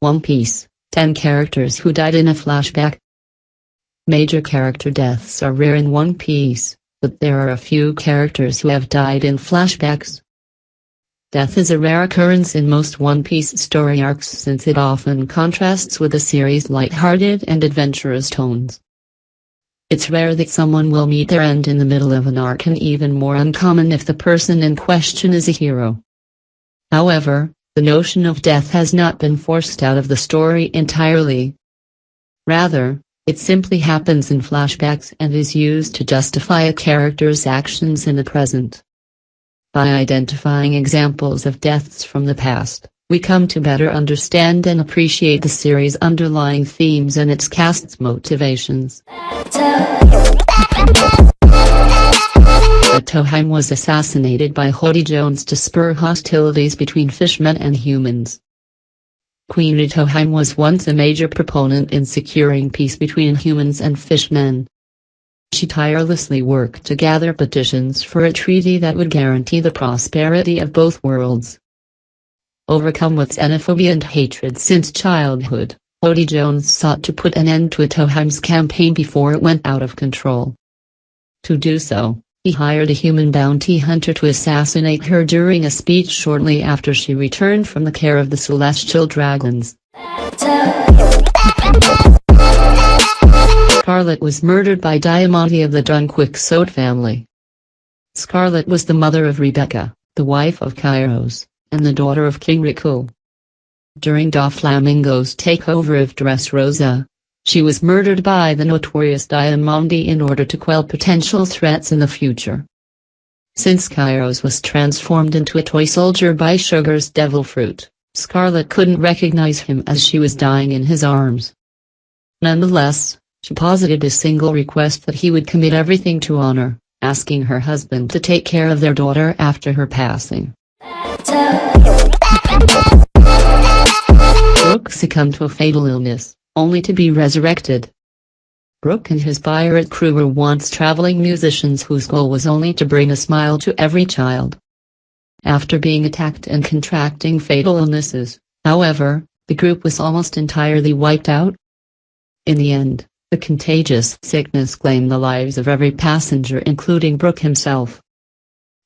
One Piece, 10 characters who died in a flashback. Major character deaths are rare in One Piece, but there are a few characters who have died in flashbacks. Death is a rare occurrence in most One Piece story arcs since it often contrasts with the series' lighthearted and adventurous tones. It's rare that someone will meet their end in the middle of an arc, and even more uncommon if the person in question is a hero. However, the notion of death has not been forced out of the story entirely. Rather, it simply happens in flashbacks and is used to justify a character's actions in the present. By identifying examples of deaths from the past, we come to better understand and appreciate the series' underlying themes and its cast's motivations. Toheim was assassinated by Hody Jones to spur hostilities between fishmen and humans. Kuina Toheim was once a major proponent in securing peace between humans and fishmen. She tirelessly worked to gather petitions for a treaty that would guarantee the prosperity of both worlds. Overcome with xenophobia and hatred since childhood, Hody Jones sought to put an end to Toheim's campaign before it went out of control. To do so, he hired a human bounty hunter to assassinate her during a speech shortly after she returned from the care of the celestial dragons. Scarlett was murdered by Diamante of the Dunquixote family. Scarlett was the mother of Rebecca, the wife of Kairos, and the daughter of King Riku. During Doflamingo's takeover of Dressrosa, she was murdered by the notorious Diamante in order to quell potential threats in the future. Since Kairos was transformed into a toy soldier by Sugar's devil fruit, Scarlett couldn't recognize him as she was dying in his arms. Nonetheless, she posited a single request that he would commit everything to honor, asking her husband to take care of their daughter after her passing. Brook succumbed to a fatal illness, only to be resurrected. Brook and his pirate crew were once traveling musicians whose goal was only to bring a smile to every child. After being attacked and contracting fatal illnesses, however, the group was almost entirely wiped out. In the end, the contagious sickness claimed the lives of every passenger, including Brook himself.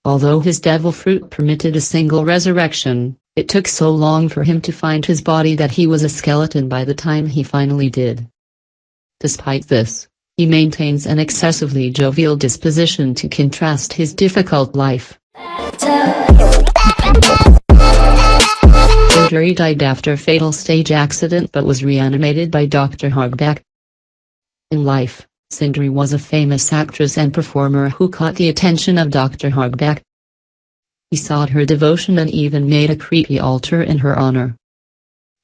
Although his devil fruit permitted a single resurrection, it took so long for him to find his body that he was a skeleton by the time he finally did. Despite this, he maintains an excessively jovial disposition to contrast his difficult life. Sindri died after a fatal stage accident but was reanimated by Dr. Hogback. In life, Sindri was a famous actress and performer who caught the attention of Dr. Hogback. He sought her devotion and even made a creepy altar in her honor.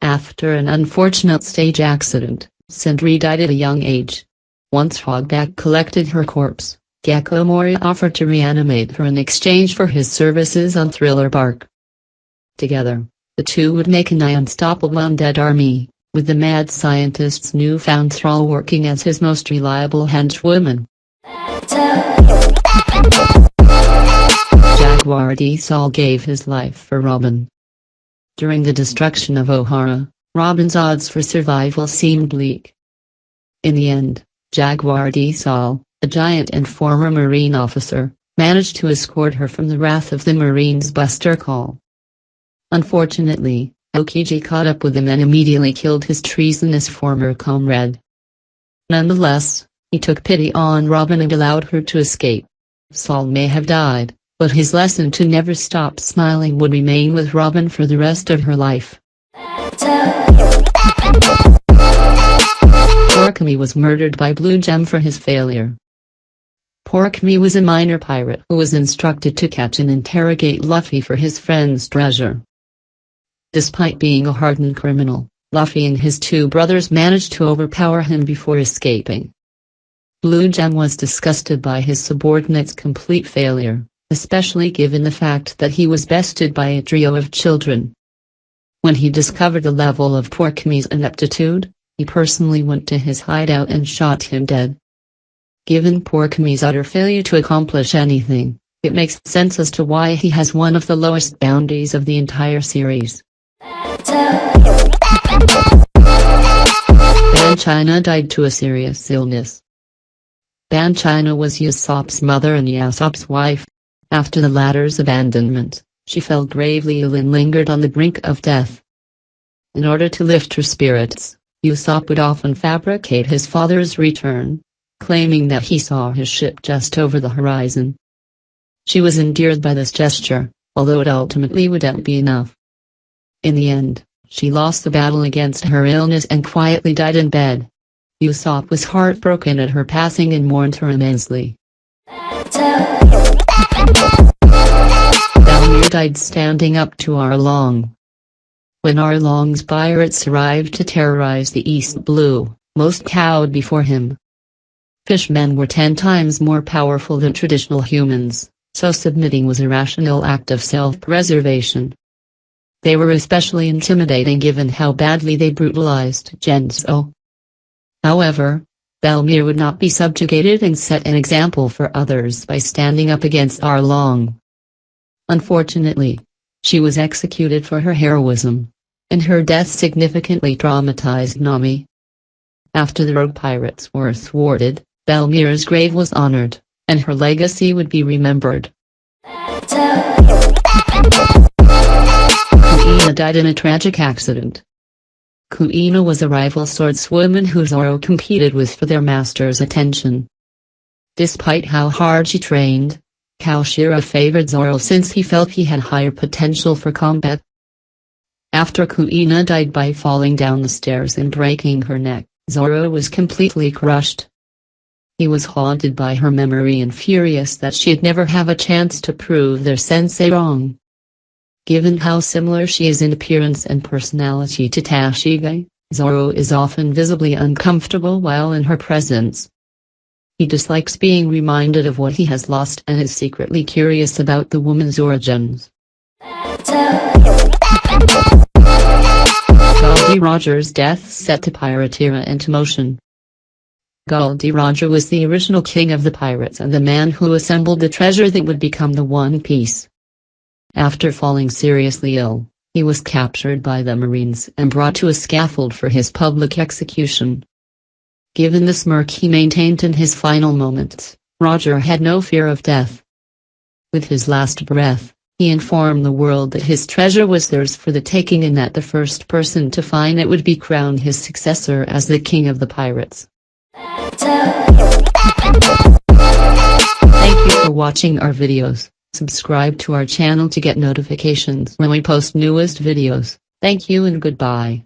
After an unfortunate stage accident, Sindri died at a young age. Once Hogback collected her corpse, Gecko Moria offered to reanimate her in exchange for his services on Thriller Bark. Together, the two would make an unstoppable undead army, with the mad scientist's newfound thrall working as his most reliable henchwoman. Jaguar D. Saul gave his life for Robin. During the destruction of O'Hara, Robin's odds for survival seemed bleak. In the end, Jaguar D. Saul, a giant and former Marine officer, managed to escort her from the wrath of the Marines' Buster Call. Unfortunately, Aokiji caught up with him and immediately killed his treasonous former comrade. Nonetheless, he took pity on Robin and allowed her to escape. Saul may have died, but his lesson to never stop smiling would remain with Robin for the rest of her life. Porkme was murdered by Blue Gem for his failure. Porkme was a minor pirate who was instructed to catch and interrogate Luffy for his friend's treasure. Despite being a hardened criminal, Luffy and his two brothers managed to overpower him before escaping. Blue Gem was disgusted by his subordinate's complete failure, especially given the fact that he was bested by a trio of children. When he discovered the level of Porkme's ineptitude, he personally went to his hideout and shot him dead. Given Porkme's utter failure to accomplish anything, it makes sense as to why he has one of the lowest bounties of the entire series. Chyna died to a serious illness. Chyna was Usopp's mother and Usopp's wife. After the latter's abandonment, she fell gravely ill and lingered on the brink of death. In order to lift her spirits, Usopp would often fabricate his father's return, claiming that he saw his ship just over the horizon. She was endeared by this gesture, although it ultimately wouldn't be enough. In the end, she lost the battle against her illness and quietly died in bed. Usopp was heartbroken at her passing and mourned her immensely. Valmir died standing up to Arlong. When Arlong's pirates arrived to terrorize the East Blue, most cowed before him. Fishmen were 10 times more powerful than traditional humans, so submitting was a rational act of self-preservation. They were especially intimidating given how badly they brutalized Genzo. However, Valmir would not be subjugated and set an example for others by standing up against Arlong. Unfortunately, she was executed for her heroism, and her death significantly traumatized Nami. After the rogue pirates were thwarted, Valmir's grave was honored, and her legacy would be remembered. Kuina died in a tragic accident. Kuina was a rival swordswoman who Zoro competed with for their master's attention. Despite how hard she trained, Kashira favored Zoro since he felt he had higher potential for combat. After Kuina died by falling down the stairs and breaking her neck, Zoro was completely crushed. He was haunted by her memory and furious that she'd never have a chance to prove their sensei wrong. Given how similar she is in appearance and personality to Tashige, Zoro is often visibly uncomfortable while in her presence. He dislikes being reminded of what he has lost and is secretly curious about the woman's origins. Gol D. Roger's death set the pirate era into motion. Gol D. Roger was the original king of the pirates and the man who assembled the treasure that would become the One Piece. After falling seriously ill, he was captured by the Marines and brought to a scaffold for his public execution. Given the smirk he maintained in his final moments, Roger had no fear of death. With his last breath, he informed the world that his treasure was theirs for the taking and that the first person to find it would be crowned his successor as the king of the pirates. Thank you for watching our videos. Subscribe to our channel to get notifications when we post newest videos. Thank you and goodbye.